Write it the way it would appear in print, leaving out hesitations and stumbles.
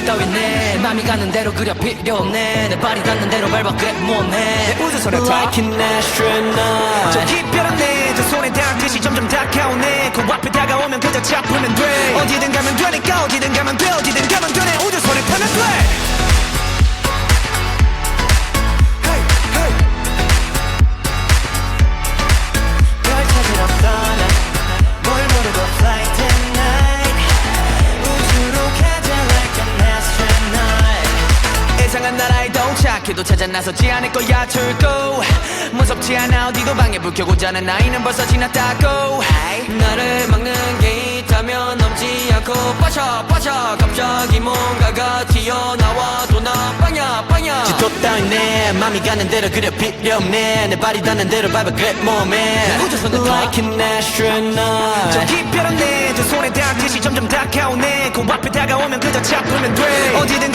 따윈 내 맘이 가는 대로 그려 필요 없네 내 발이 닿는 대로 밟아 그래 뭐네 내 우주선을 타 Like an astronaut 저 깊별한 내저 손에 닿듯이 점점 다가오네 그 앞에 다가오면 그저 잡으면 돼 어디든 가면 되니까 어디든 가면 돼 어디든 가면 돼 내 우주선을 타면 돼 이상한 나라에 도착해도 찾아 나서지 않을 거야 출구 무섭지 않아 어디도 방에 불 켜고 자는 나이는 벌써 지났다고 나를 막는 게 있다면 넘지 않고 빠져 갑자기 뭔가가 튀어나와 또 나 빵야 지도 따윈 내 맘이 가는 대로 그려 필요 없네 내 발이 닿는 대로 밟아 그래 몸에 Like an astronaut 저 깊별한 내저 손에 닿듯이 점점 다가오네 그 앞에 다가오면 그저 잡으면 돼 어디든